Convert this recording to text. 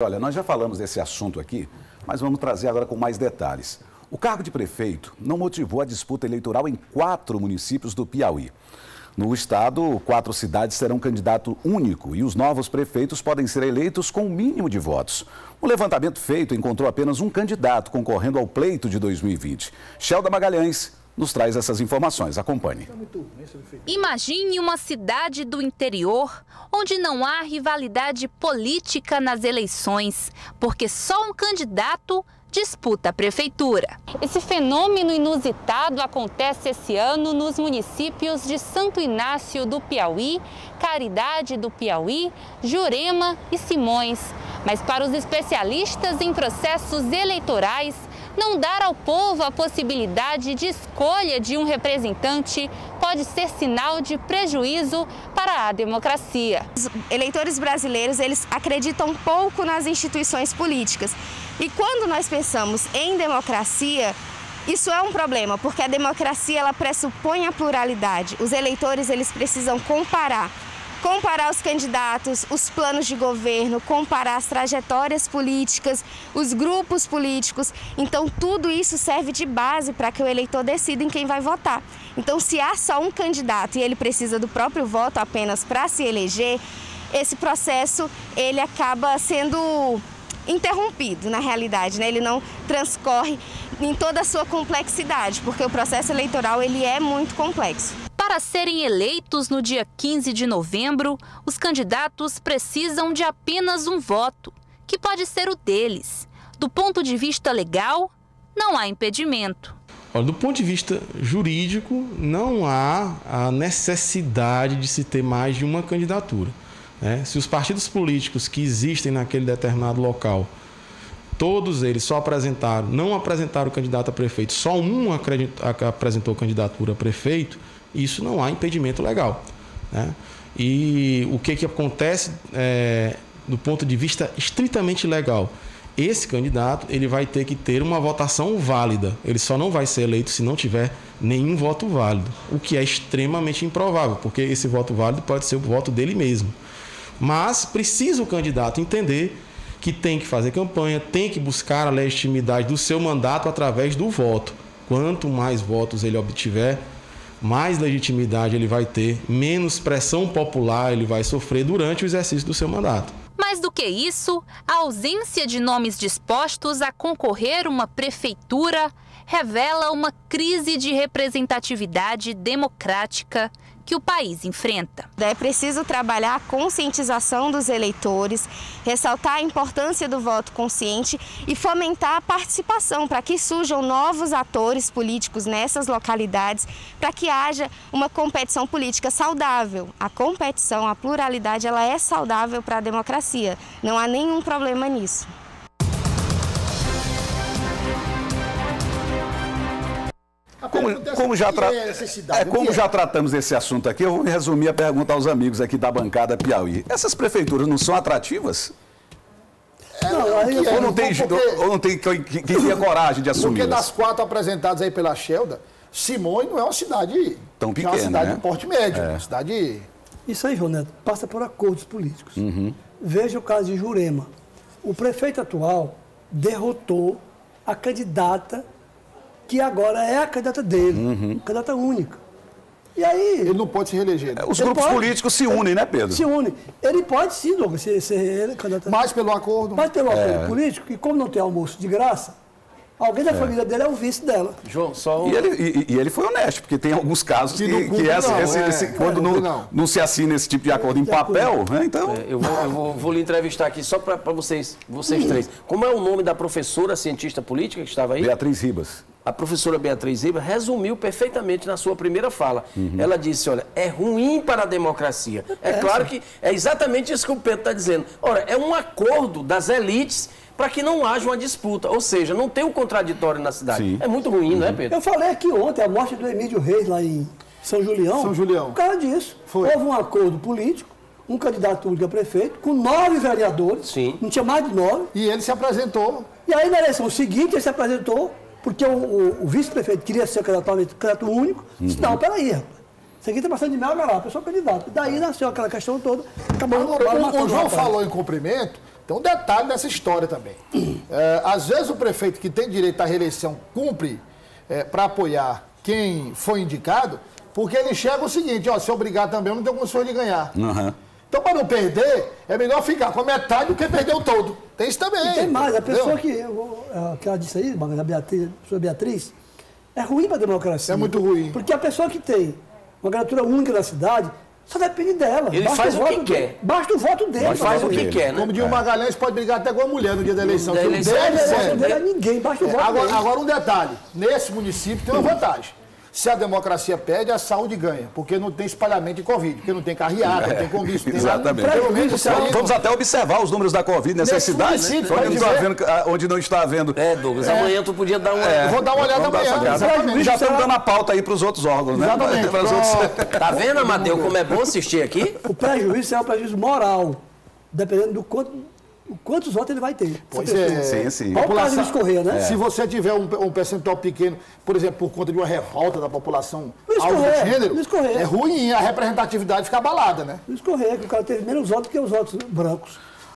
Olha, nós já falamos desse assunto aqui, mas vamos trazer agora com mais detalhes. O cargo de prefeito não motivou a disputa eleitoral em 4 municípios do Piauí. No estado, 4 cidades terão candidato único e os novos prefeitos podem ser eleitos com o mínimo de votos. O levantamento feito encontrou apenas um candidato concorrendo ao pleito de 2020. Shelda Magalhães nos traz essas informações. Acompanhe. Imagine uma cidade do interior onde não há rivalidade política nas eleições, porque só um candidato disputa a prefeitura. Esse fenômeno inusitado acontece esse ano nos municípios de Santo Inácio do Piauí, Caridade do Piauí, Jurema e Simões. Mas para os especialistas em processos eleitorais, não dar ao povo a possibilidade de escolha de um representante pode ser sinal de prejuízo para a democracia. Os eleitores brasileiros, eles acreditam pouco nas instituições políticas. E quando nós pensamos em democracia, isso é um problema, porque a democracia ela pressupõe a pluralidade. Os eleitores eles precisam comparar os candidatos, os planos de governo, comparar as trajetórias políticas, os grupos políticos. Então, tudo isso serve de base para que o eleitor decida em quem vai votar. Então, se há só um candidato e ele precisa do próprio voto apenas para se eleger, esse processo ele acaba sendo interrompido, na realidade, né? Ele não transcorre em toda a sua complexidade, porque o processo eleitoral ele é muito complexo. Para serem eleitos no dia 15 de novembro, os candidatos precisam de apenas um voto, que pode ser o deles. Do ponto de vista legal, não há impedimento. Olha, do ponto de vista jurídico, não há a necessidade de se ter mais de uma candidatura, né? Se os partidos políticos que existem naquele determinado local, todos eles não apresentaram o candidato a prefeito, só um apresentou candidatura a prefeito, isso não há impedimento legal, né? E o que acontece do ponto de vista estritamente legal? Esse candidato ele vai ter que ter uma votação válida. Ele só não vai ser eleito se não tiver nenhum voto válido, o que é extremamente improvável, porque esse voto válido pode ser o voto dele mesmo. Mas precisa o candidato entender que tem que fazer campanha, tem que buscar a legitimidade do seu mandato através do voto. Quanto mais votos ele obtiver, mais legitimidade ele vai ter, menos pressão popular ele vai sofrer durante o exercício do seu mandato. Mais do que isso, a ausência de nomes dispostos a concorrer uma prefeitura revela uma crise de representatividade democrática que o país enfrenta. É preciso trabalhar a conscientização dos eleitores, ressaltar a importância do voto consciente e fomentar a participação para que surjam novos atores políticos nessas localidades, para que haja uma competição política saudável. A competição, a pluralidade, ela é saudável para a democracia. Não há nenhum problema nisso. Como já tratamos desse assunto aqui, eu vou resumir a pergunta aos amigos aqui da bancada Piauí. Essas prefeituras não são atrativas? Ou não tem quem tenha coragem de assumir? Porque das 4 apresentadas aí pela Shelda, Simões não é uma cidade tão pequena, é uma cidade de porte médio, uma cidade... Isso aí, João Neto, passa por acordos políticos. Veja o caso de Jurema. O prefeito atual derrotou a candidata que agora é a candidata dele, candidata única. E aí... Ele não pode se reeleger. Né? Os grupos políticos se unem, né, Pedro? Se unem. Ele pode sim, Douglas, ser candidato. Mais pelo acordo. Mais pelo acordo político, e como não tem almoço de graça, alguém da família dele é o vice dela. João, e ele foi honesto, porque tem alguns casos que quando não se assina esse tipo de acordo em papel, né, então... Eu vou lhe entrevistar aqui só para vocês três. Como é o nome da professora cientista política que estava aí? Beatriz Ribas. A professora Beatriz Ribas resumiu perfeitamente na sua primeira fala. Ela disse, olha, é ruim para a democracia. É claro que é exatamente isso que o Pedro está dizendo. Ora, é um acordo das elites para que não haja uma disputa. Ou seja, não tem um contraditório na cidade. Sim. É muito ruim, não é, Pedro? Eu falei aqui ontem, a morte do Emílio Reis lá em São Julião. Por causa disso. Houve um acordo político, um candidato único a prefeito, com 9 vereadores. Sim. Não tinha mais de 9. E ele se apresentou. E aí, na eleição seguinte, ele se apresentou, porque o vice-prefeito queria ser candidato único. Disse, não, peraí, rapaz. Isso aqui está passando de mel a lá, eu sou candidato. Daí nasceu aquela questão toda. Agora, o João falou em cumprimento, Tem um detalhe nessa história também. Às vezes o prefeito que tem direito à reeleição cumpre para apoiar quem foi indicado, porque ele enxerga o seguinte, ó, se eu brigar também eu não tenho condições de ganhar. Uhum. Então, para não perder, é melhor ficar com a metade do que perder o todo. Tem isso também. E tem mais, a pessoa que ela disse aí, a professora Beatriz, é ruim para a democracia. É muito ruim. Porque a pessoa que tem uma candidatura única da cidade, só depende dela. Ele faz o que quer. Basta o voto dele. Ele faz o que quer, né? Como diz o Magalhães, pode brigar até com a mulher no dia da eleição. Não é ninguém, basta o voto dele. Agora um detalhe, nesse município tem uma vantagem. Se a democracia pede, a saúde ganha, porque não tem espalhamento de Covid, porque não tem carreata, não tem comício. Exatamente. Vamos até observar os números da Covid nessas cidades, onde não está havendo. Douglas, amanhã tu podia dar uma... Vou dar uma olhada amanhã. Já estamos dando a pauta aí para os outros órgãos, né? Exatamente. Tá vendo, Amadeu, como é bom assistir aqui? O prejuízo é um prejuízo moral, dependendo do quantos votos ele vai ter. Pois é. Sim. Olha o caso de escorrer, né? Se você tiver um percentual pequeno, por exemplo, por conta de uma revolta da população alvo de gênero, é ruim, a representatividade fica abalada, né? No escorrer, que o cara teve menos votos que os votos brancos.